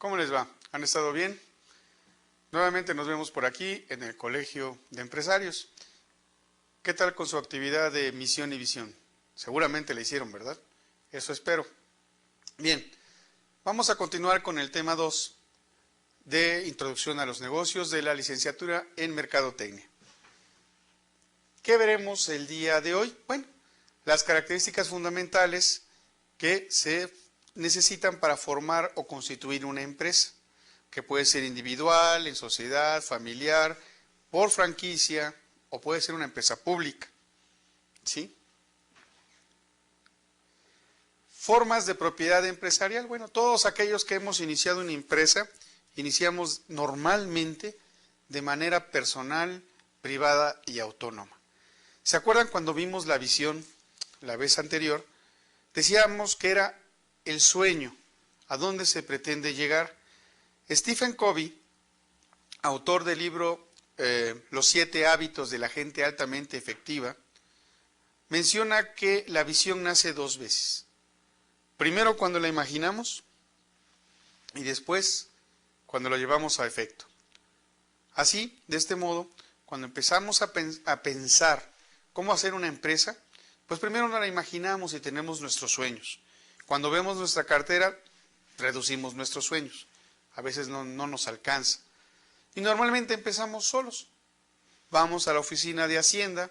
¿Cómo les va? ¿Han estado bien? Nuevamente nos vemos por aquí en el Colegio de Empresarios. ¿Qué tal con su actividad de misión y visión? Seguramente la hicieron, ¿verdad? Eso espero. Bien, vamos a continuar con el tema 2 de Introducción a los Negocios de la licenciatura en Mercadotecnia. ¿Qué veremos el día de hoy? Bueno, las características fundamentales que se necesitan para formar o constituir una empresa, que puede ser individual, en sociedad, familiar, por franquicia o puede ser una empresa pública. ¿Sí? Formas de propiedad empresarial. Bueno, todos aquellos que hemos iniciado una empresa, iniciamos normalmente de manera personal, privada y autónoma. ¿Se acuerdan cuando vimos la visión la vez anterior? Decíamos que era el sueño, a dónde se pretende llegar. Stephen Covey, autor del libro Los 7 hábitos de la gente altamente efectiva, menciona que la visión nace 2 veces. Primero cuando la imaginamos y después cuando la llevamos a efecto. Así, de este modo, cuando empezamos a pensar cómo hacer una empresa, pues primero nos la imaginamos y tenemos nuestros sueños. Cuando vemos nuestra cartera, reducimos nuestros sueños. A veces no nos alcanza. Y normalmente empezamos solos. Vamos a la oficina de Hacienda,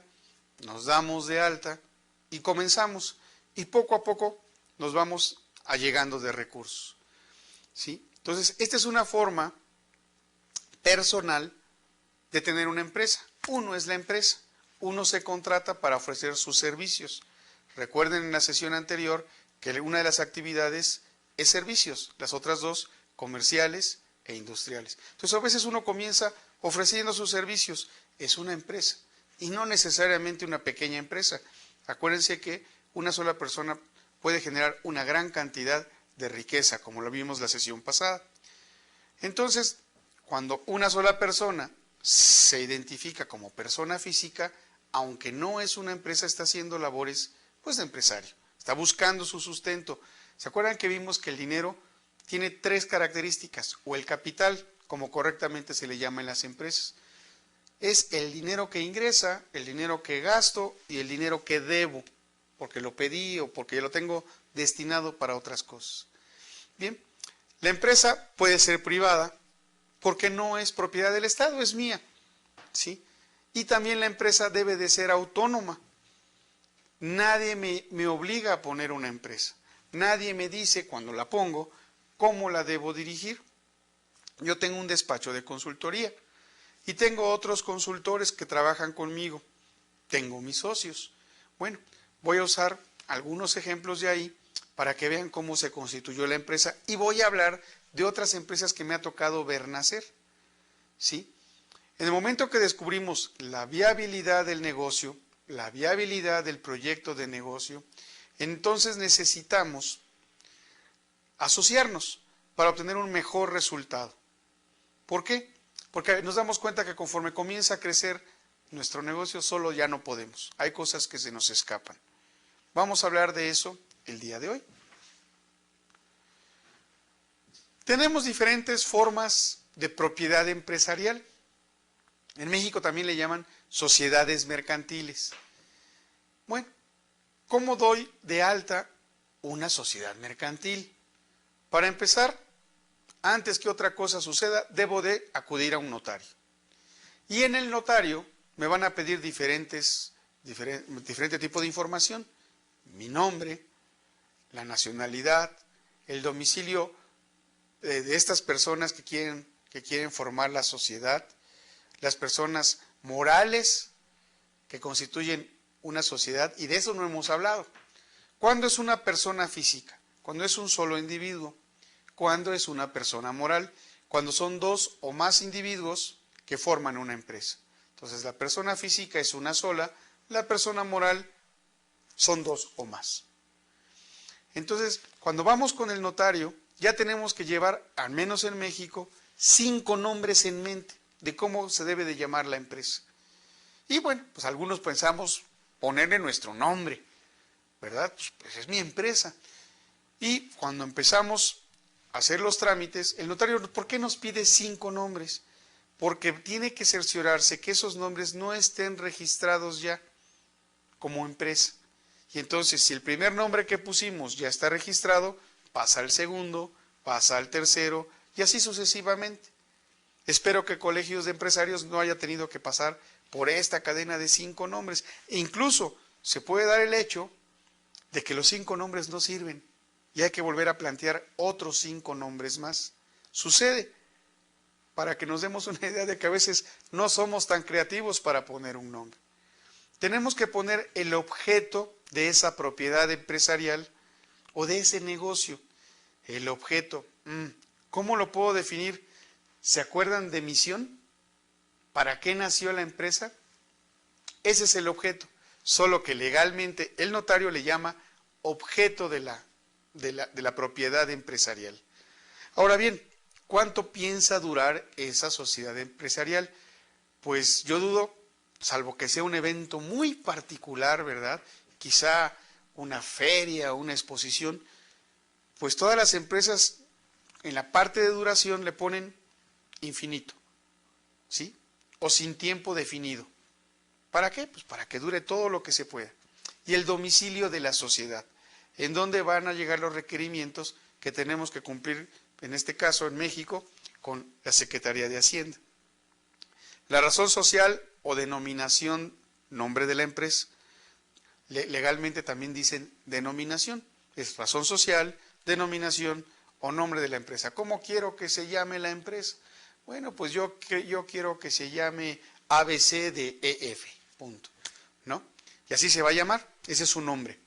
nos damos de alta y comenzamos. Y poco a poco nos vamos allegando de recursos. ¿Sí? Entonces, esta es una forma personal de tener una empresa. Uno es la empresa. Uno se contrata para ofrecer sus servicios. Recuerden en la sesión anterior que una de las actividades es servicios, las otras 2 comerciales e industriales. Entonces a veces uno comienza ofreciendo sus servicios, es una empresa y no necesariamente una pequeña empresa. Acuérdense que una sola persona puede generar una gran cantidad de riqueza, como lo vimos la sesión pasada. Entonces, cuando una sola persona se identifica como persona física, aunque no es una empresa, está haciendo labores pues de empresario, está buscando su sustento. ¿Se acuerdan que vimos que el dinero tiene 3 características? O el capital, como correctamente se le llama en las empresas. Es el dinero que ingresa, el dinero que gasto y el dinero que debo, porque lo pedí o porque lo tengo destinado para otras cosas. Bien, la empresa puede ser privada porque no es propiedad del Estado, es mía. ¿Sí? Y también la empresa debe de ser autónoma. Nadie me obliga a poner una empresa. Nadie me dice cuando la pongo cómo la debo dirigir. Yo tengo un despacho de consultoría y tengo otros consultores que trabajan conmigo. Tengo mis socios. Bueno, voy a usar algunos ejemplos de ahí para que vean cómo se constituyó la empresa y voy a hablar de otras empresas que me ha tocado ver nacer. ¿Sí? En el momento que descubrimos la viabilidad del negocio, la viabilidad del proyecto de negocio, entonces necesitamos asociarnos para obtener un mejor resultado. ¿Por qué? Porque nos damos cuenta que conforme comienza a crecer nuestro negocio, solo ya no podemos. Hay cosas que se nos escapan. Vamos a hablar de eso el día de hoy. Tenemos diferentes formas de propiedad empresarial. En México también le llaman sociedades mercantiles. Bueno, ¿cómo doy de alta una sociedad mercantil? Para empezar, antes que otra cosa suceda, debo de acudir a un notario. Y en el notario me van a pedir diferente tipo de información. Mi nombre, la nacionalidad, el domicilio de estas personas que quieren formar la sociedad, las personas morales que constituyen una sociedad, y de eso no hemos hablado. ¿Cuándo es una persona física? Cuando es un solo individuo. ¿Cuándo es una persona moral? Cuando son 2 o más individuos que forman una empresa. Entonces la persona física es una sola, la persona moral son 2 o más. Entonces, cuando vamos con el notario, ya tenemos que llevar, al menos en México, 5 nombres en mente de cómo se debe de llamar la empresa. Y bueno, pues algunos pensamos ponerle nuestro nombre, ¿verdad? Pues es mi empresa. Y cuando empezamos hacer los trámites, el notario, ¿por qué nos pide 5 nombres? Porque tiene que cerciorarse que esos nombres no estén registrados ya como empresa. Y entonces, si el primer nombre que pusimos ya está registrado, pasa al segundo, pasa al tercero, y así sucesivamente. Espero que colegios de empresarios no haya tenido que pasar por esta cadena de 5 nombres. E incluso se puede dar el hecho de que los 5 nombres no sirven y hay que volver a plantear otros 5 nombres más. Sucede, para que nos demos una idea de que a veces no somos tan creativos para poner un nombre. Tenemos que poner el objeto de esa propiedad empresarial o de ese negocio. El objeto, ¿cómo lo puedo definir? ¿Se acuerdan de misión? ¿Para qué nació la empresa? Ese es el objeto, solo que legalmente el notario le llama objeto de la propiedad empresarial. Ahora bien, ¿cuánto piensa durar esa sociedad empresarial? Pues yo dudo, salvo que sea un evento muy particular, ¿verdad? Quizá una feria o una exposición, pues todas las empresas en la parte de duración le ponen infinito, ¿sí? O sin tiempo definido. ¿Para qué? Pues para que dure todo lo que se pueda. Y el domicilio de la sociedad, en donde van a llegar los requerimientos que tenemos que cumplir, en este caso en México, con la Secretaría de Hacienda. La razón social o denominación, nombre de la empresa, legalmente también dicen denominación, es razón social, denominación o nombre de la empresa. ¿Cómo quiero que se llame la empresa? Bueno, pues yo quiero que se llame ABC de EF, punto, ¿no? Y así se va a llamar, ese es su nombre.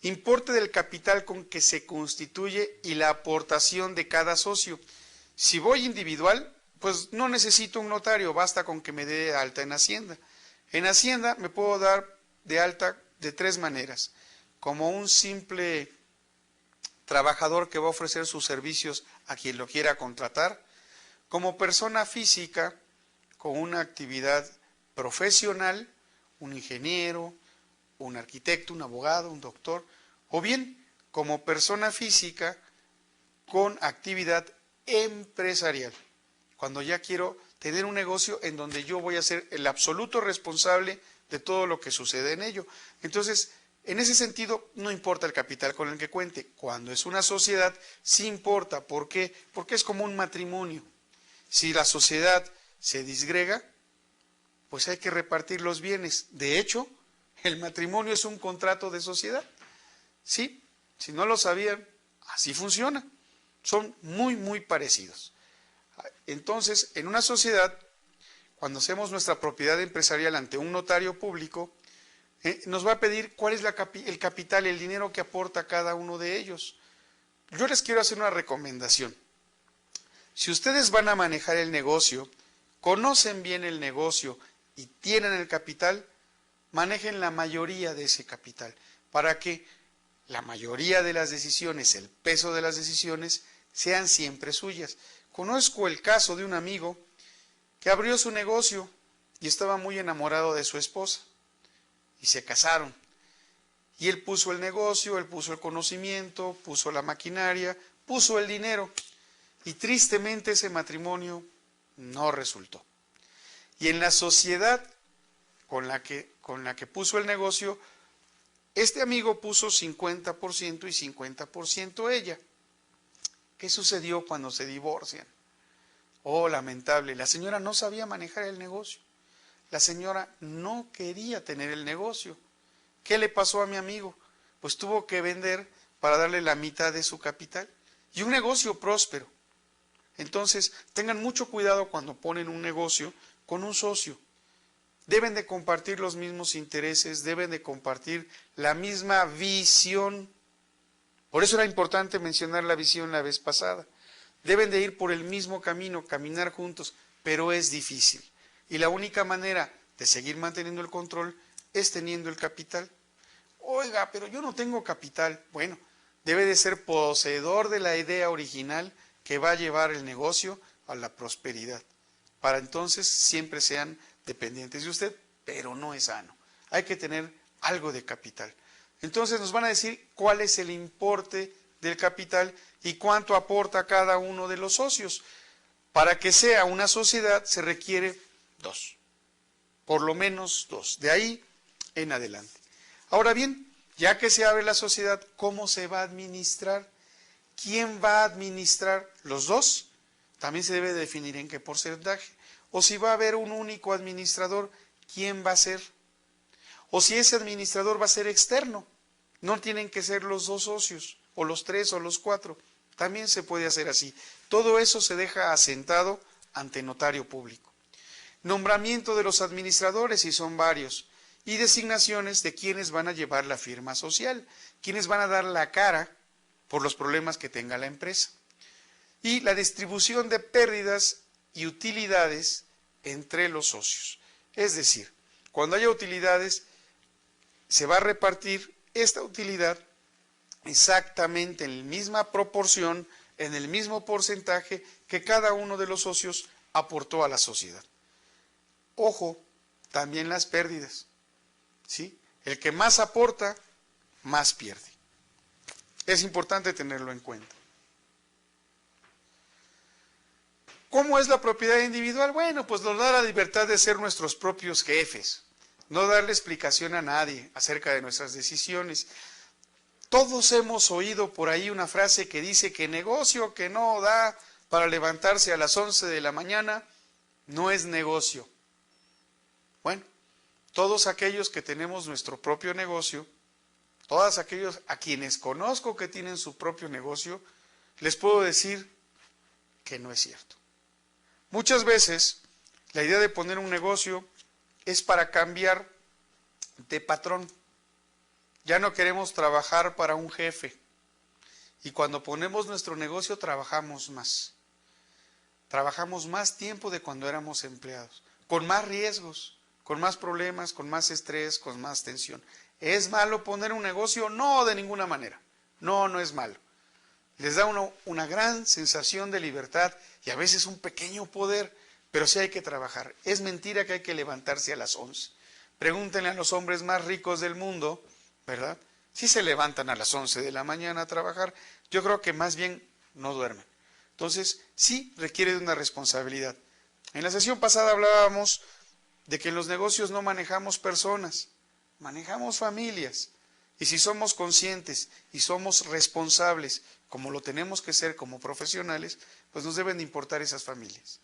Importe del capital con que se constituye y la aportación de cada socio. Si voy individual, pues no necesito un notario, basta con que me dé de alta en Hacienda. En Hacienda me puedo dar de alta de 3 maneras, como un simple trabajador que va a ofrecer sus servicios a quien lo quiera contratar, como persona física con una actividad profesional, un ingeniero, un arquitecto, un abogado, un doctor, o bien como persona física con actividad empresarial, cuando ya quiero tener un negocio en donde yo voy a ser el absoluto responsable de todo lo que sucede en ello. Entonces, en ese sentido, no importa el capital con el que cuente. Cuando es una sociedad, sí importa. ¿Por qué? Porque es como un matrimonio. Si la sociedad se disgrega, pues hay que repartir los bienes. De hecho, el matrimonio es un contrato de sociedad. Sí, si no lo sabían, así funciona. Son muy, muy parecidos. Entonces, en una sociedad, cuando hacemos nuestra propiedad empresarial ante un notario público, nos va a pedir cuál es el capital, el dinero que aporta cada uno de ellos. Yo les quiero hacer una recomendación. Si ustedes van a manejar el negocio, conocen bien el negocio y tienen el capital, manejen la mayoría de ese capital, para que la mayoría de las decisiones, el peso de las decisiones, sean siempre suyas. Conozco el caso de un amigo que abrió su negocio y estaba muy enamorado de su esposa y se casaron. Y él puso el negocio, él puso el conocimiento, puso la maquinaria, puso el dinero y tristemente ese matrimonio no resultó. Y en la sociedad con la que puso el negocio, este amigo puso 50% y 50% ella. ¿Qué sucedió cuando se divorcian? Oh, lamentable, la señora no sabía manejar el negocio. La señora no quería tener el negocio. ¿Qué le pasó a mi amigo? Pues tuvo que vender para darle la mitad de su capital. Y un negocio próspero. Entonces, tengan mucho cuidado cuando ponen un negocio con un socio. Deben de compartir los mismos intereses, deben de compartir la misma visión. Por eso era importante mencionar la visión la vez pasada. Deben de ir por el mismo camino, caminar juntos, pero es difícil. Y la única manera de seguir manteniendo el control es teniendo el capital. Oiga, pero yo no tengo capital. Bueno, debe de ser poseedor de la idea original que va a llevar el negocio a la prosperidad. Para entonces siempre sean dependientes de usted, pero no es sano. Hay que tener algo de capital. Entonces nos van a decir cuál es el importe del capital y cuánto aporta cada uno de los socios. Para que sea una sociedad se requiere 2, por lo menos 2, de ahí en adelante. Ahora bien, ya que se abre la sociedad, ¿cómo se va a administrar? ¿Quién va a administrar? ¿Los dos? También se debe definir en qué porcentaje. O si va a haber un único administrador, ¿quién va a ser? O si ese administrador va a ser externo. No tienen que ser los 2 socios, o los 3 o los 4. También se puede hacer así. Todo eso se deja asentado ante notario público. Nombramiento de los administradores, si son varios, y designaciones de quienes van a llevar la firma social, quienes van a dar la cara por los problemas que tenga la empresa. Y la distribución de pérdidas y utilidades entre los socios. Es decir, cuando haya utilidades, se va a repartir esta utilidad exactamente en la misma proporción, en el mismo porcentaje que cada uno de los socios aportó a la sociedad. Ojo, también las pérdidas, ¿sí? El que más aporta, más pierde. Es importante tenerlo en cuenta. ¿Cómo es la propiedad individual? Bueno, pues nos da la libertad de ser nuestros propios jefes, no darle explicación a nadie acerca de nuestras decisiones. Todos hemos oído por ahí una frase que dice que negocio que no da para levantarse a las 11 de la mañana no es negocio. Bueno, todos aquellos que tenemos nuestro propio negocio, todos aquellos a quienes conozco que tienen su propio negocio, les puedo decir que no es cierto. Muchas veces la idea de poner un negocio es para cambiar de patrón. Ya no queremos trabajar para un jefe. Y cuando ponemos nuestro negocio trabajamos más. Trabajamos más tiempo de cuando éramos empleados, con más riesgos, con más problemas, con más estrés, con más tensión. ¿Es malo poner un negocio? No, de ninguna manera. No, no es malo. Les da una gran sensación de libertad y a veces un pequeño poder, pero sí hay que trabajar. Es mentira que hay que levantarse a las 11. Pregúntenle a los hombres más ricos del mundo, ¿verdad? Si se levantan a las 11 de la mañana a trabajar, yo creo que más bien no duermen. Entonces, sí requiere de una responsabilidad. En la sesión pasada hablábamos de que en los negocios no manejamos personas, manejamos familias. Y si somos conscientes y somos responsables, como lo tenemos que ser como profesionales, pues nos deben de importar esas familias.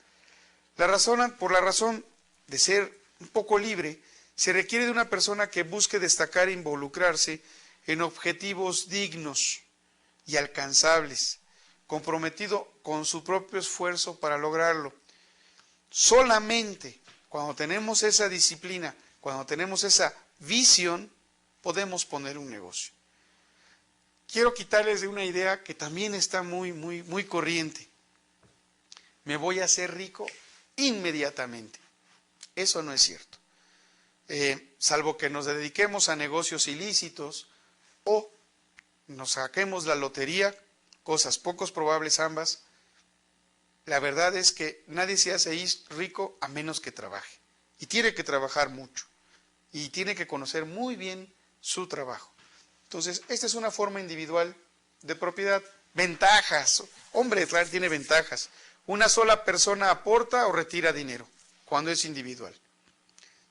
Por la razón de ser un poco libre, se requiere de una persona que busque destacar e involucrarse en objetivos dignos y alcanzables, comprometido con su propio esfuerzo para lograrlo. Solamente cuando tenemos esa disciplina, cuando tenemos esa visión, podemos poner un negocio. Quiero quitarles de una idea que también está muy corriente. Me voy a hacer rico inmediatamente. Eso no es cierto. Salvo que nos dediquemos a negocios ilícitos o nos saquemos la lotería, cosas pocos probables ambas, la verdad es que nadie se hace rico a menos que trabaje. Y tiene que trabajar mucho. Y tiene que conocer muy bien su trabajo. Entonces, esta es una forma individual de propiedad. Ventajas. Hombre, claro, tiene ventajas. Una sola persona aporta o retira dinero cuando es individual.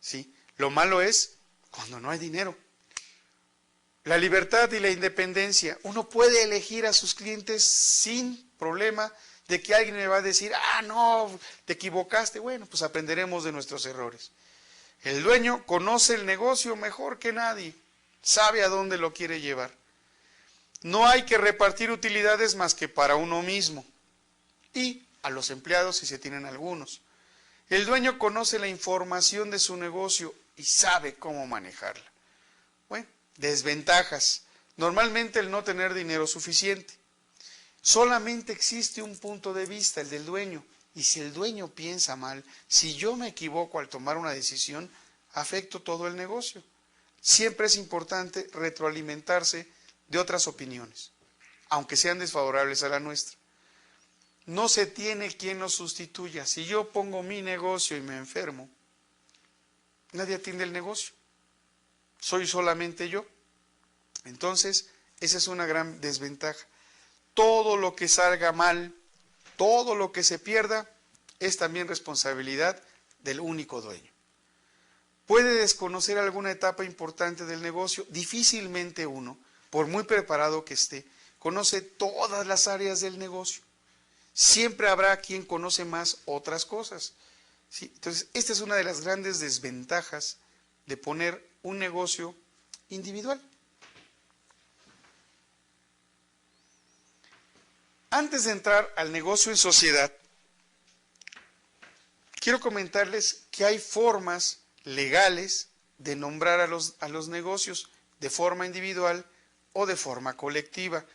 ¿Sí? Lo malo es cuando no hay dinero. La libertad y la independencia. Uno puede elegir a sus clientes sin problema de que alguien me va a decir, no, te equivocaste. Bueno, pues aprenderemos de nuestros errores. El dueño conoce el negocio mejor que nadie, sabe a dónde lo quiere llevar. No hay que repartir utilidades más que para uno mismo y a los empleados si se tienen algunos. El dueño conoce la información de su negocio y sabe cómo manejarla. Bueno, desventajas. Normalmente el no tener dinero suficiente. Solamente existe un punto de vista, el del dueño. Y si el dueño piensa mal, si yo me equivoco al tomar una decisión, afecto todo el negocio. Siempre es importante retroalimentarse de otras opiniones, aunque sean desfavorables a la nuestra. No se tiene quien nos sustituya. Si yo pongo mi negocio y me enfermo, nadie atiende el negocio. Soy solamente yo. Entonces, esa es una gran desventaja. todo lo que salga mal, todo lo que se pierda, es también responsabilidad del único dueño. ¿Puede desconocer alguna etapa importante del negocio? Difícilmente uno, por muy preparado que esté, conoce todas las áreas del negocio. Siempre habrá quien conoce más otras cosas. ¿Sí? Entonces, esta es una de las grandes desventajas de poner un negocio individual. Antes de entrar al negocio en sociedad, quiero comentarles que hay formas legales de nombrar a los negocios de forma individual o de forma colectiva.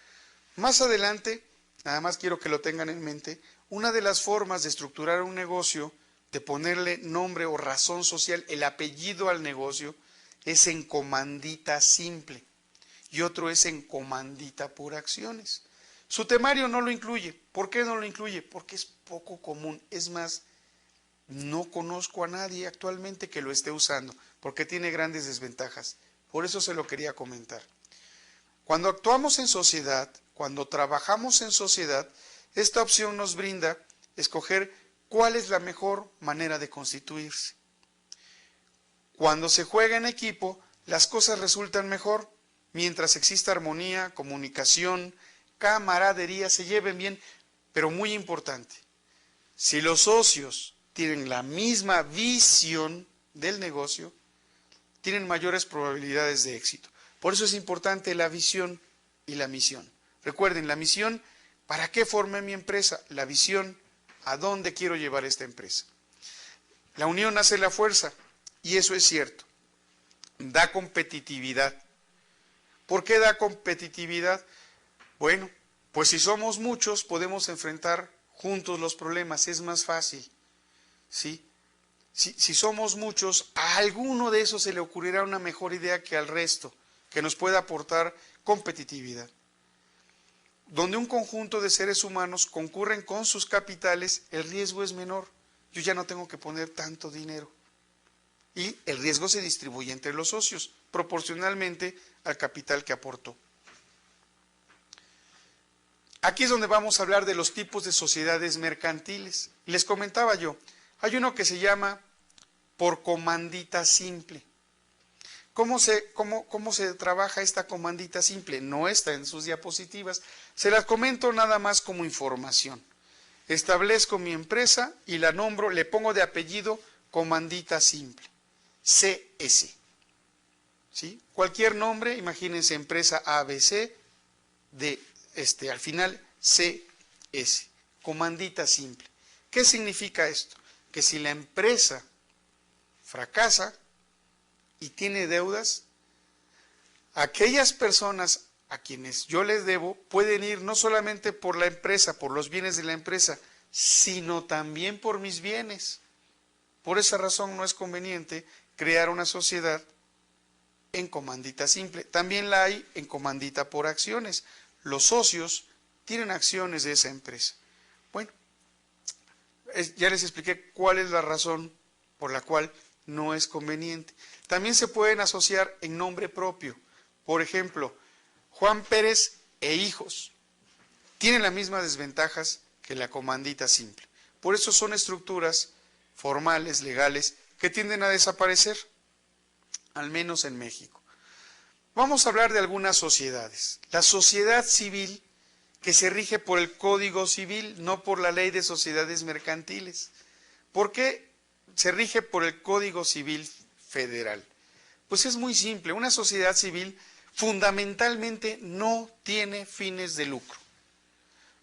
Más adelante, nada más quiero que lo tengan en mente, una de las formas de estructurar un negocio, de ponerle nombre o razón social, el apellido al negocio, es en comandita simple y otro es en comandita por acciones. Su temario no lo incluye. ¿Por qué no lo incluye? Porque es poco común. Es más, no conozco a nadie actualmente que lo esté usando, porque tiene grandes desventajas. Por eso se lo quería comentar. Cuando actuamos en sociedad, cuando trabajamos en sociedad, esta opción nos brinda escoger cuál es la mejor manera de constituirse. Cuando se juega en equipo, las cosas resultan mejor, mientras exista armonía, comunicación, camaradería, se lleven bien, pero muy importante, si los socios tienen la misma visión del negocio, tienen mayores probabilidades de éxito. Por eso es importante la visión y la misión. Recuerden, la misión, ¿para qué formé mi empresa? La visión, ¿a dónde quiero llevar esta empresa? La unión hace la fuerza, y eso es cierto. Da competitividad. ¿Por qué da competitividad? Bueno, pues si somos muchos, podemos enfrentar juntos los problemas, es más fácil, ¿sí? Si somos muchos, a alguno de esos se le ocurrirá una mejor idea que al resto, que nos pueda aportar competitividad. Donde un conjunto de seres humanos concurren con sus capitales, el riesgo es menor. Yo ya no tengo que poner tanto dinero. Y el riesgo se distribuye entre los socios, proporcionalmente al capital que aportó. Aquí es donde vamos a hablar de los tipos de sociedades mercantiles. Les comentaba yo, hay uno que se llama por comandita simple. ¿Cómo se trabaja esta comandita simple? No está en sus diapositivas. Se las comento nada más como información. Establezco mi empresa y la nombro, le pongo de apellido comandita simple. CS. ¿Sí? Cualquier nombre, imagínense empresa ABC, al final CS. Comandita simple. ¿Qué significa esto? Que si la empresa fracasa y tiene deudas, aquellas personas a quienes yo les debo pueden ir no solamente por la empresa, por los bienes de la empresa, sino también por mis bienes. Por esa razón no es conveniente crear una sociedad en comandita simple. También la hay en comandita por acciones. Los socios tienen acciones de esa empresa. Bueno, ya les expliqué cuál es la razón por la cual no es conveniente. También se pueden asociar en nombre propio. Por ejemplo, Juan Pérez e hijos. Tienen las mismas desventajas que la comandita simple. Por eso son estructuras formales, legales, que tienden a desaparecer, al menos en México. Vamos a hablar de algunas sociedades. La sociedad civil, que se rige por el Código Civil, no por la Ley de Sociedades Mercantiles. ¿Por qué se rige por el Código Civil Federal? Pues es muy simple. Una sociedad civil fundamentalmente no tiene fines de lucro.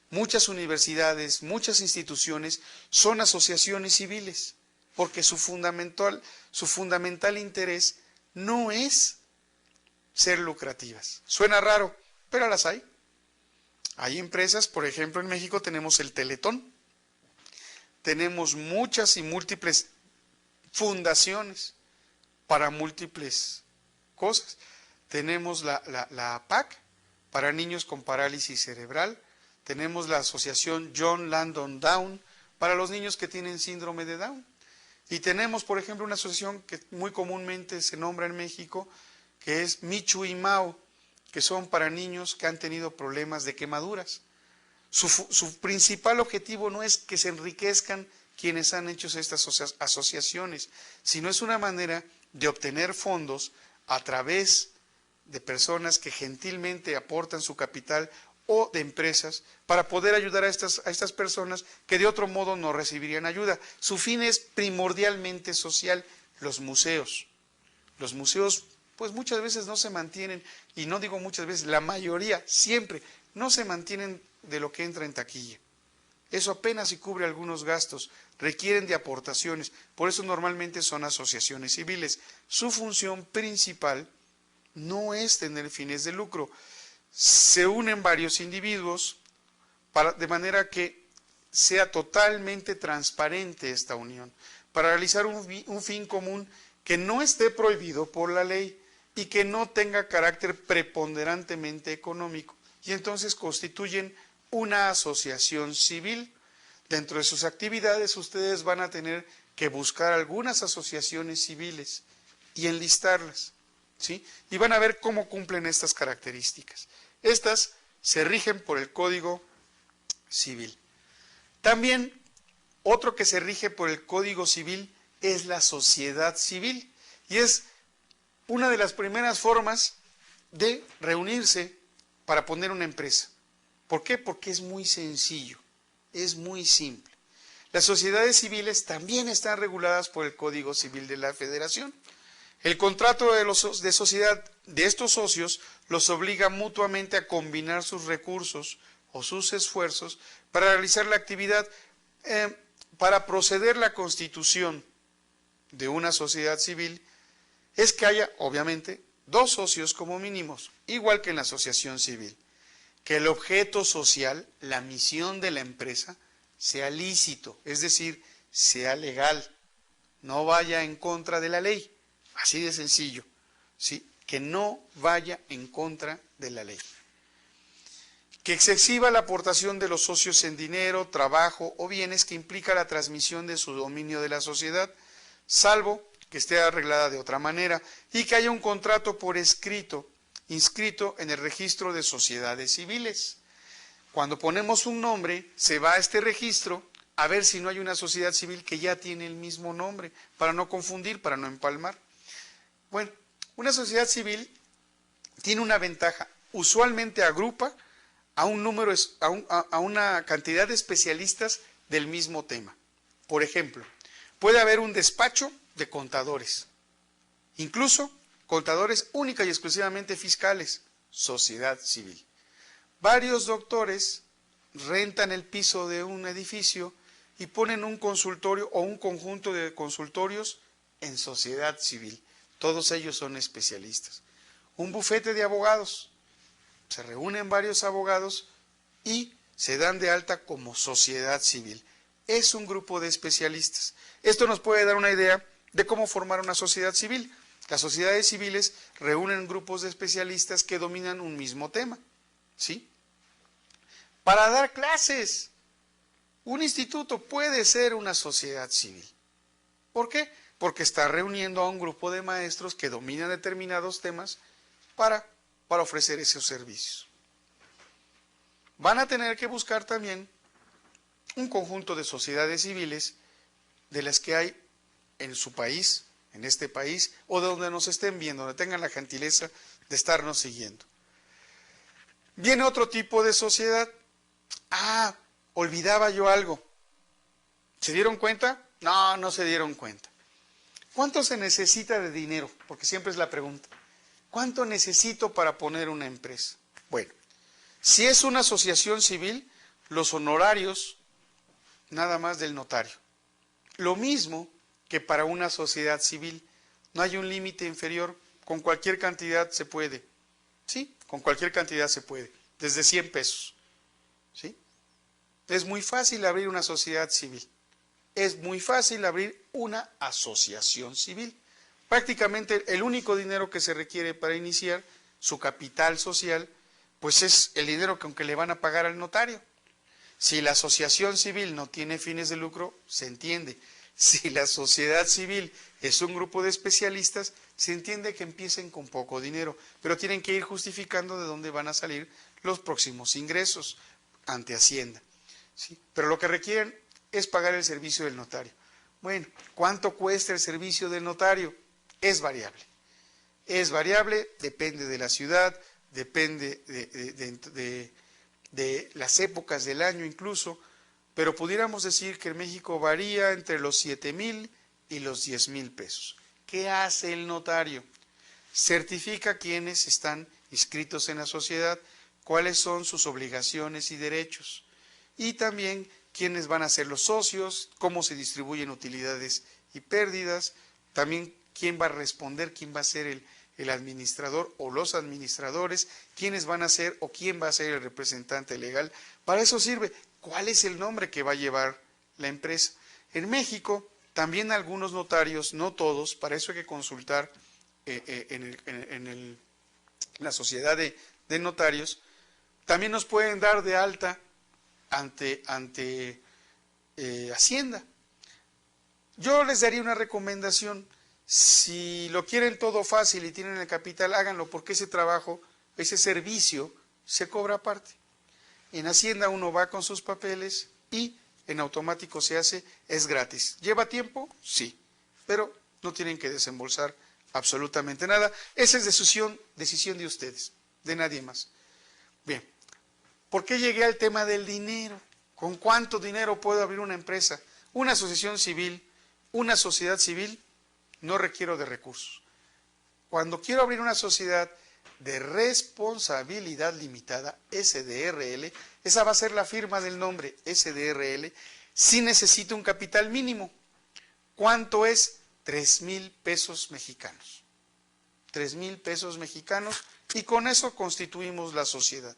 Muchas universidades, muchas instituciones son asociaciones civiles, porque su fundamental interés no es ser lucrativas. Suena raro, pero las hay. Hay empresas, por ejemplo, en México tenemos el Teletón, tenemos muchas y múltiples fundaciones para múltiples cosas. Tenemos la APAC para niños con parálisis cerebral, tenemos la asociación John Langdon Down para los niños que tienen síndrome de Down. Y tenemos, por ejemplo, una asociación que muy comúnmente se nombra en México, que es Michu y Mao, que son para niños que han tenido problemas de quemaduras. Su principal objetivo no es que se enriquezcan quienes han hecho estas asociaciones, sino es una manera de obtener fondos a través de personas que gentilmente aportan su capital o de empresas para poder ayudar a estas personas que de otro modo no recibirían ayuda. Su fin es primordialmente social. Los museos pues muchas veces no se mantienen, y no digo muchas veces, la mayoría, siempre, no se mantienen de lo que entra en taquilla. Eso apenas si cubre algunos gastos, requieren de aportaciones, por eso normalmente son asociaciones civiles. Su función principal no es tener fines de lucro. Se unen varios individuos de manera que sea totalmente transparente esta unión, para realizar un fin común que no esté prohibido por la ley y que no tenga carácter preponderantemente económico. Y entonces constituyen una asociación civil. Dentro de sus actividades ustedes van a tener que buscar algunas asociaciones civiles y enlistarlas, ¿sí? Y van a ver cómo cumplen estas características. Estas se rigen por el Código Civil. También otro que se rige por el Código Civil es la sociedad civil, y es una de las primeras formas de reunirse para poner una empresa. ¿Por qué? Porque es muy sencillo, es muy simple. Las sociedades civiles también están reguladas por el Código Civil de la Federación. El contrato de sociedad de estos socios los obliga mutuamente a combinar sus recursos o sus esfuerzos para realizar la actividad. Para proceder la constitución de una sociedad civil es que haya, obviamente, 2 socios como mínimos, igual que en la asociación civil. Que el objeto social, la misión de la empresa, sea lícito, es decir, sea legal, no vaya en contra de la ley, así de sencillo, ¿sí? Que no vaya en contra de la ley. Que se exhiba la aportación de los socios en dinero, trabajo o bienes que implica la transmisión de su dominio de la sociedad, salvo que esté arreglada de otra manera, y que haya un contrato por escrito, inscrito en el registro de sociedades civiles. Cuando ponemos un nombre, se va a este registro a ver si no hay una sociedad civil que ya tiene el mismo nombre, para no confundir, para no empalmar. Bueno, una sociedad civil tiene una ventaja, usualmente agrupa a una cantidad de especialistas del mismo tema. Por ejemplo, puede haber un despacho de contadores, incluso contadores única y exclusivamente fiscales, sociedad civil. Varios doctores rentan el piso de un edificio y ponen un consultorio o un conjunto de consultorios en sociedad civil. Todos ellos son especialistas. Un bufete de abogados. Se reúnen varios abogados y se dan de alta como sociedad civil. Es un grupo de especialistas. Esto nos puede dar una idea de cómo formar una sociedad civil. Las sociedades civiles reúnen grupos de especialistas que dominan un mismo tema, ¿sí? Para dar clases, un instituto puede ser una sociedad civil. ¿Por qué? Porque está reuniendo a un grupo de maestros que dominan determinados temas para ofrecer esos servicios. Van a tener que buscar también un conjunto de sociedades civiles de las que hay en su país, en este país, o de donde nos estén viendo, donde tengan la gentileza de estarnos siguiendo. Viene otro tipo de sociedad. Olvidaba yo algo. ¿Se dieron cuenta? No, no se dieron cuenta. ¿Cuánto se necesita de dinero? Porque siempre es la pregunta. ¿Cuánto necesito para poner una empresa? Bueno, si es una asociación civil, los honorarios nada más del notario. Lo mismo que para una sociedad civil. No hay un límite inferior, con cualquier cantidad se puede. ¿Sí? Con cualquier cantidad se puede, desde 100 pesos. ¿Sí? Es muy fácil abrir una sociedad civil. Es muy fácil abrir una asociación civil. Prácticamente el único dinero que se requiere para iniciar su capital social, pues es el dinero que aunque le van a pagar al notario. Si la asociación civil no tiene fines de lucro, se entiende. Si la sociedad civil es un grupo de especialistas, se entiende que empiecen con poco dinero, pero tienen que ir justificando de dónde van a salir los próximos ingresos. ante Hacienda, ¿sí? Pero lo que requieren es pagar el servicio del notario. Bueno, ¿cuánto cuesta el servicio del notario? Es variable. Es variable, depende de la ciudad, depende de las épocas del año incluso, pero pudiéramos decir que en México varía entre los 7,000 y los 10,000 pesos. ¿Qué hace el notario? Certifica quiénes están inscritos en la sociedad, cuáles son sus obligaciones y derechos, y también quiénes van a ser los socios, cómo se distribuyen utilidades y pérdidas, también quién va a responder, quién va a ser el administrador o los administradores, quiénes van a ser o quién va a ser el representante legal. Para eso sirve cuál es el nombre que va a llevar la empresa. En México, también algunos notarios, no todos, para eso hay que consultar en la sociedad de notarios, también nos pueden dar de alta ante Hacienda. Yo les daría una recomendación: si lo quieren todo fácil y tienen el capital, háganlo, porque ese trabajo, ese servicio, se cobra aparte. En Hacienda uno va con sus papeles y en automático se hace, es gratis. ¿Lleva tiempo? Sí, pero no tienen que desembolsar absolutamente nada. Esa es decisión de ustedes, de nadie más. Bien, ¿por qué llegué al tema del dinero? ¿Con cuánto dinero puedo abrir una empresa? Una asociación civil, una sociedad civil, no requiero de recursos. Cuando quiero abrir una sociedad de responsabilidad limitada, SDRL, esa va a ser la firma del nombre, SDRL, sí necesito un capital mínimo. ¿Cuánto es? 3,000 pesos mexicanos. 3,000 pesos mexicanos, y con eso constituimos la sociedad.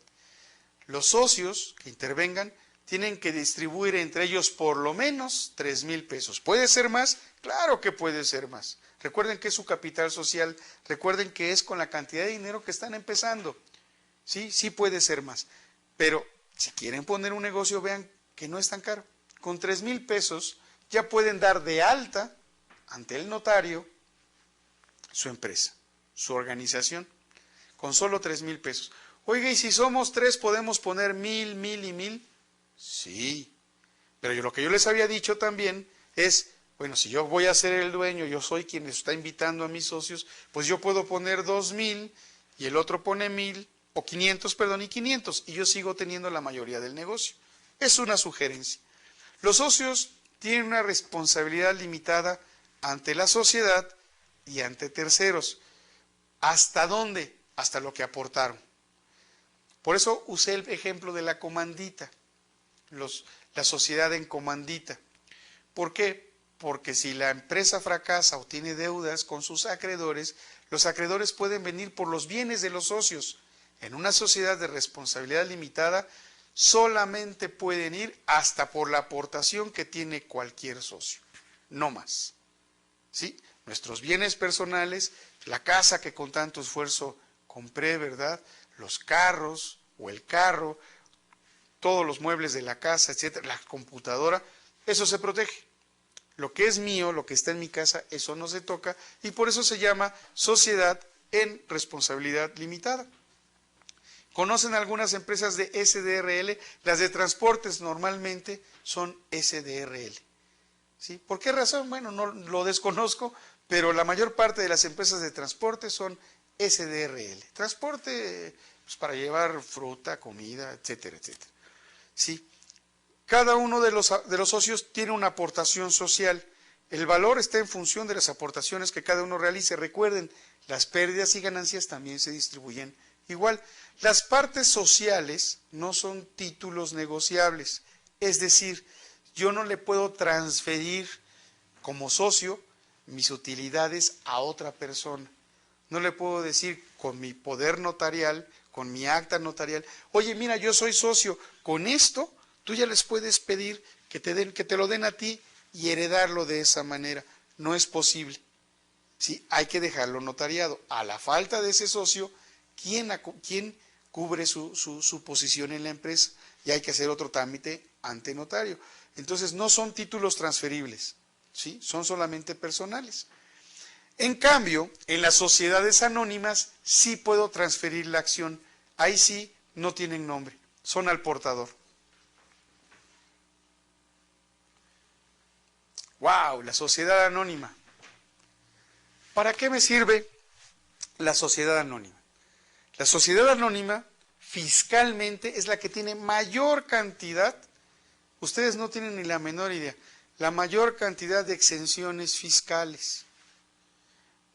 Los socios que intervengan tienen que distribuir entre ellos por lo menos 3,000 pesos. ¿Puede ser más? Claro que puede ser más. Recuerden que es su capital social, recuerden que es con la cantidad de dinero que están empezando. Sí, sí puede ser más. Pero si quieren poner un negocio, vean que no es tan caro. Con 3,000 pesos ya pueden dar de alta ante el notario su empresa, su organización, con solo 3,000 pesos. Oiga, ¿y si somos 3 podemos poner 1,000, 1,000 y 1,000? Sí, pero lo que yo les había dicho también es, bueno, si yo voy a ser el dueño, yo soy quien está invitando a mis socios, pues yo puedo poner 2,000 y el otro pone 1,000, o 500, perdón, y 500, y yo sigo teniendo la mayoría del negocio. Es una sugerencia. Los socios tienen una responsabilidad limitada ante la sociedad y ante terceros. ¿Hasta dónde? Hasta lo que aportaron. Por eso usé el ejemplo de la comandita, la sociedad en comandita. ¿Por qué? Porque si la empresa fracasa o tiene deudas con sus acreedores, los acreedores pueden venir por los bienes de los socios. En una sociedad de responsabilidad limitada, solamente pueden ir hasta por la aportación que tiene cualquier socio, no más. ¿Sí? Nuestros bienes personales, la casa que con tanto esfuerzo compré, ¿verdad? Los carros o el carro, todos los muebles de la casa, etcétera, la computadora, eso se protege. Lo que es mío, lo que está en mi casa, eso no se toca, y por eso se llama sociedad en responsabilidad limitada. ¿Conocen algunas empresas de SDRL? Las de transportes normalmente son SDRL. ¿Sí? ¿Por qué razón? Bueno, no lo desconozco, pero la mayor parte de las empresas de transporte son SDRL. Transporte, pues, para llevar fruta, comida, etcétera, etcétera. ¿Sí? Cada uno de los socios tiene una aportación social. El valor está en función de las aportaciones que cada uno realice. Recuerden, las pérdidas y ganancias también se distribuyen igual. Las partes sociales no son títulos negociables. Es decir, yo no le puedo transferir como socio mis utilidades a otra persona. No le puedo decir con mi poder notarial, con mi acta notarial, oye, mira, yo soy socio, con esto tú ya les puedes pedir que te lo den a ti y heredarlo de esa manera. No es posible. ¿Sí? Hay que dejarlo notariado. A la falta de ese socio, ¿quién cubre su posición en la empresa? Y hay que hacer otro trámite ante notario. Entonces no son títulos transferibles, ¿sí? Son solamente personales. En cambio, en las sociedades anónimas sí puedo transferir la acción. Ahí sí no tienen nombre, son al portador. ¡Wow! La sociedad anónima. ¿Para qué me sirve la sociedad anónima? La sociedad anónima fiscalmente es la que tiene mayor cantidad, ustedes no tienen ni la menor idea, la mayor cantidad de exenciones fiscales.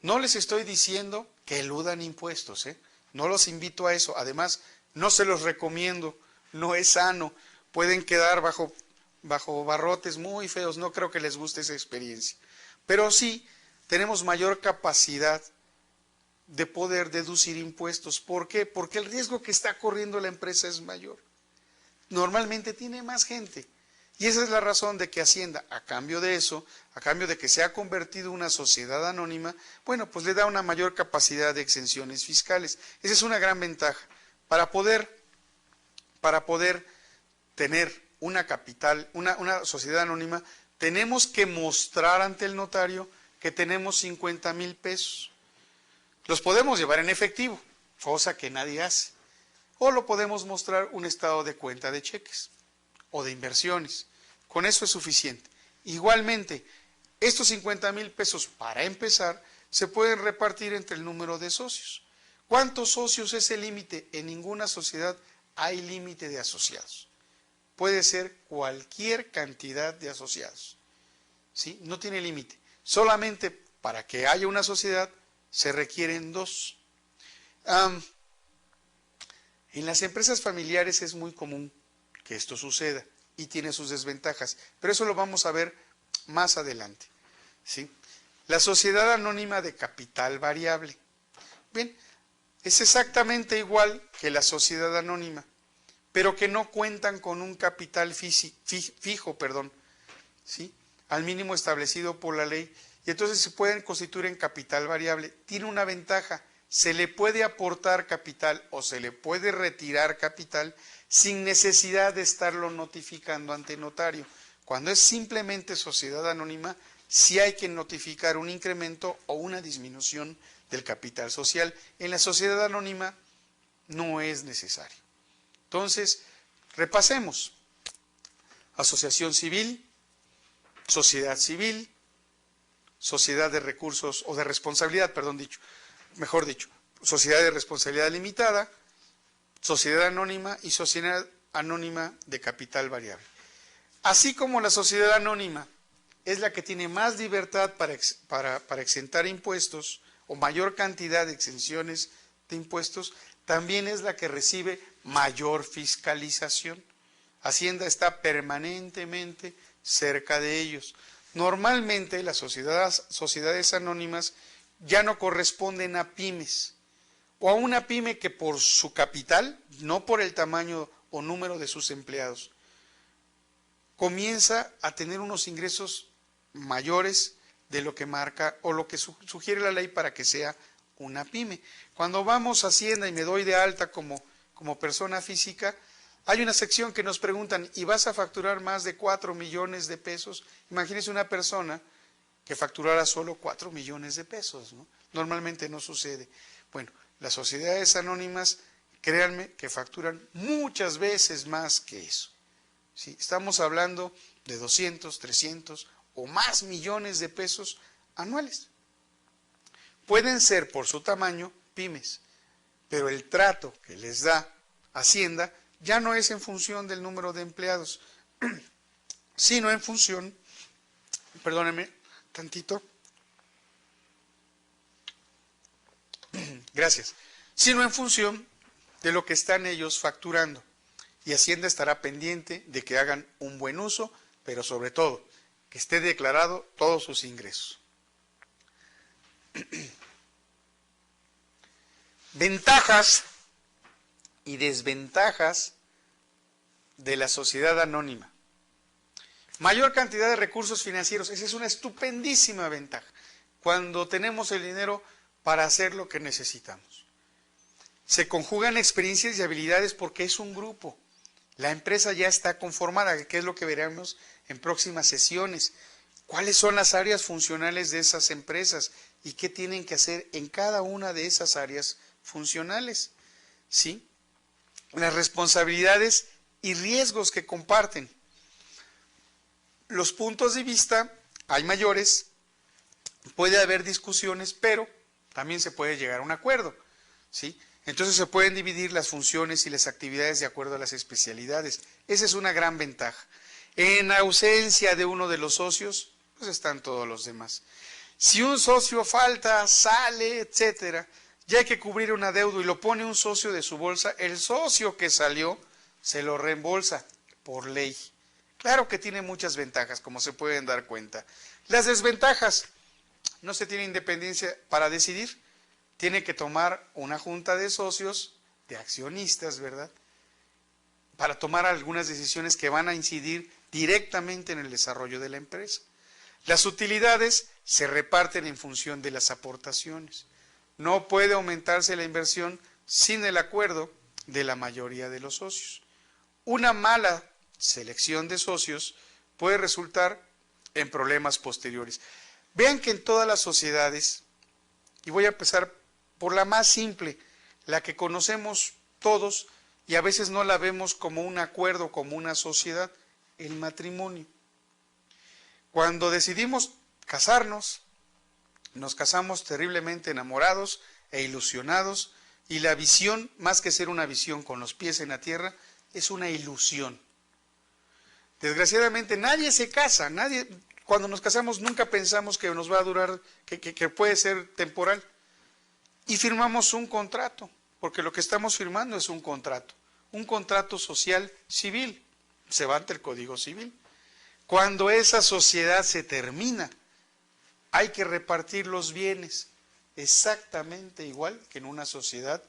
No les estoy diciendo que eludan impuestos, no los invito a eso, además no se los recomiendo, no es sano, pueden quedar bajo barrotes muy feos, no creo que les guste esa experiencia, pero sí tenemos mayor capacidad de poder deducir impuestos. ¿Por qué? Porque el riesgo que está corriendo la empresa es mayor. Normalmente tiene más gente. Y esa es la razón de que Hacienda, a cambio de eso, a cambio de que se ha convertido en una sociedad anónima, bueno, pues le da una mayor capacidad de exenciones fiscales. Esa es una gran ventaja. Para poder tener una sociedad anónima, tenemos que mostrar ante el notario que tenemos 50,000 pesos. Los podemos llevar en efectivo, cosa que nadie hace. O lo podemos mostrar un estado de cuenta de cheques o de inversiones. Con eso es suficiente. Igualmente, estos 50,000 pesos, para empezar, se pueden repartir entre el número de socios. ¿Cuántos socios es el límite? En ninguna sociedad hay límite de asociados. Puede ser cualquier cantidad de asociados. ¿Sí? No tiene límite. Solamente para que haya una sociedad se requieren 2. En las empresas familiares es muy común que esto suceda y tiene sus desventajas, pero eso lo vamos a ver más adelante. ¿Sí? La sociedad anónima de capital variable. Bien, es exactamente igual que la sociedad anónima, pero que no cuentan con un capital fijo, ¿sí? Al mínimo establecido por la ley, y entonces se pueden constituir en capital variable. Tiene una ventaja, se le puede aportar capital o se le puede retirar capital sin necesidad de estarlo notificando ante notario. Cuando es simplemente sociedad anónima, sí hay que notificar un incremento o una disminución del capital social. En la sociedad anónima no es necesario. Entonces, repasemos. Asociación civil, sociedad civil, sociedad de recursos o de responsabilidad, mejor dicho, sociedad de responsabilidad limitada, sociedad anónima y sociedad anónima de capital variable. Así como la sociedad anónima es la que tiene más libertad para exentar impuestos o mayor cantidad de exenciones de impuestos, también es la que recibe mayor fiscalización. Hacienda está permanentemente cerca de ellos. Normalmente las sociedades anónimas ya no corresponden a pymes, o a una pyme que por su capital, no por el tamaño o número de sus empleados, comienza a tener unos ingresos mayores de lo que marca o lo que sugiere la ley para que sea una pyme. Cuando vamos a Hacienda y me doy de alta como persona física, hay una sección que nos preguntan, ¿y vas a facturar más de 4 millones de pesos? Imagínense una persona que facturara solo 4 millones de pesos, ¿no? Normalmente no sucede. Bueno, las sociedades anónimas, créanme que facturan muchas veces más que eso. ¿Sí? Estamos hablando de 200, 300 o más millones de pesos anuales. Pueden ser por su tamaño pymes, pero el trato que les da Hacienda ya no es en función del número de empleados, sino en función, perdónenme tantito, gracias, sino en función de lo que están ellos facturando. Y Hacienda estará pendiente de que hagan un buen uso, pero sobre todo, que esté declarado todos sus ingresos. Ventajas y desventajas de la sociedad anónima. Mayor cantidad de recursos financieros, esa es una estupendísima ventaja, cuando tenemos el dinero para hacer lo que necesitamos. Se conjugan experiencias y habilidades porque es un grupo. La empresa ya está conformada, que es lo que veremos en próximas sesiones. ¿Cuáles son las áreas funcionales de esas empresas y qué tienen que hacer en cada una de esas áreas funcionales? ¿Sí? Las responsabilidades y riesgos que comparten. Los puntos de vista hay mayores, puede haber discusiones, pero también se puede llegar a un acuerdo, ¿sí? Entonces se pueden dividir las funciones y las actividades de acuerdo a las especialidades. Esa es una gran ventaja. En ausencia de uno de los socios, pues están todos los demás. Si un socio falta, sale, etcétera, ya hay que cubrir un adeudo y lo pone un socio de su bolsa, el socio que salió se lo reembolsa por ley. Claro que tiene muchas ventajas, como se pueden dar cuenta. Las desventajas: no se tiene independencia para decidir, tiene que tomar una junta de socios, de accionistas, ¿verdad?, para tomar algunas decisiones que van a incidir directamente en el desarrollo de la empresa. Las utilidades se reparten en función de las aportaciones. No puede aumentarse la inversión sin el acuerdo de la mayoría de los socios. Una mala selección de socios puede resultar en problemas posteriores. Vean que en todas las sociedades, y voy a empezar por la más simple, la que conocemos todos y a veces no la vemos como un acuerdo, como una sociedad, el matrimonio. Cuando decidimos casarnos, nos casamos terriblemente enamorados e ilusionados, y la visión, más que ser una visión con los pies en la tierra, es una ilusión. Desgraciadamente nadie se casa, cuando nos casamos nunca pensamos que nos va a durar, que puede ser temporal. Y firmamos un contrato, porque lo que estamos firmando es un contrato social civil, se va ante el Código Civil. Cuando esa sociedad se termina, hay que repartir los bienes, exactamente igual que en una sociedad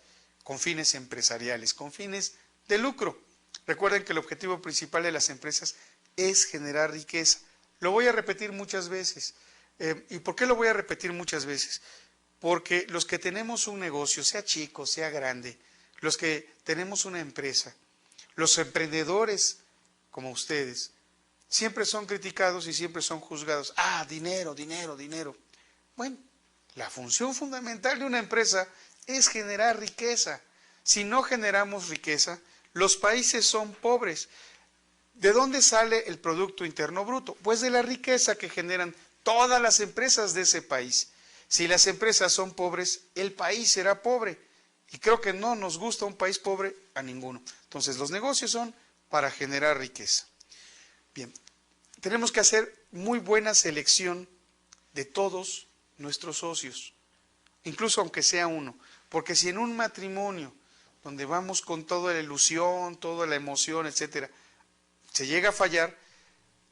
con fines empresariales, con fines de lucro. Recuerden que el objetivo principal de las empresas es generar riqueza. Lo voy a repetir muchas veces. ¿Y por qué lo voy a repetir muchas veces? Porque los que tenemos un negocio, sea chico, sea grande, los que tenemos una empresa, los emprendedores como ustedes, siempre son criticados y siempre son juzgados. Ah, dinero, dinero, dinero. Bueno, la función fundamental de una empresa es generar riqueza. Si no generamos riqueza, los países son pobres. ¿De dónde sale el Producto Interno Bruto? Pues de la riqueza que generan todas las empresas de ese país. Si las empresas son pobres, el país será pobre. Y creo que no nos gusta un país pobre a ninguno. Entonces, los negocios son para generar riqueza. Bien, tenemos que hacer muy buena selección de todos nuestros socios, incluso aunque sea uno. Porque si en un matrimonio, donde vamos con toda la ilusión, toda la emoción, etcétera, se llega a fallar,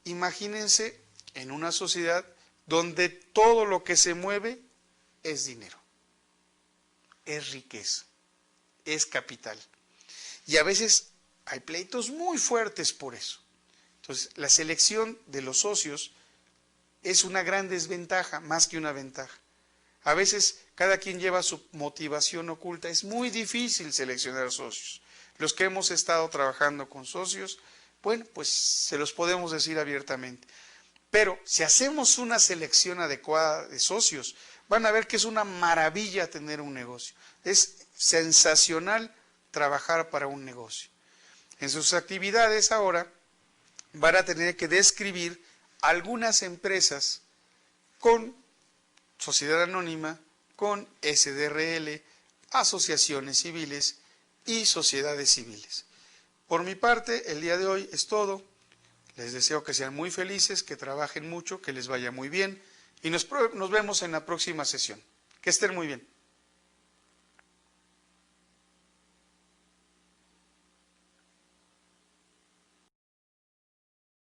imagínense en una sociedad donde todo lo que se mueve es dinero, es riqueza, es capital. Y a veces hay pleitos muy fuertes por eso. Entonces, la selección de los socios es una gran desventaja, más que una ventaja. A veces cada quien lleva su motivación oculta. Es muy difícil seleccionar socios. Los que hemos estado trabajando con socios, bueno, pues se los podemos decir abiertamente. Pero si hacemos una selección adecuada de socios, van a ver que es una maravilla tener un negocio. Es sensacional trabajar para un negocio. En sus actividades ahora van a tener que describir algunas empresas con sociedad anónima, con SDRL, asociaciones civiles y sociedades civiles. Por mi parte, el día de hoy es todo. Les deseo que sean muy felices, que trabajen mucho, que les vaya muy bien y nos vemos en la próxima sesión. Que estén muy bien.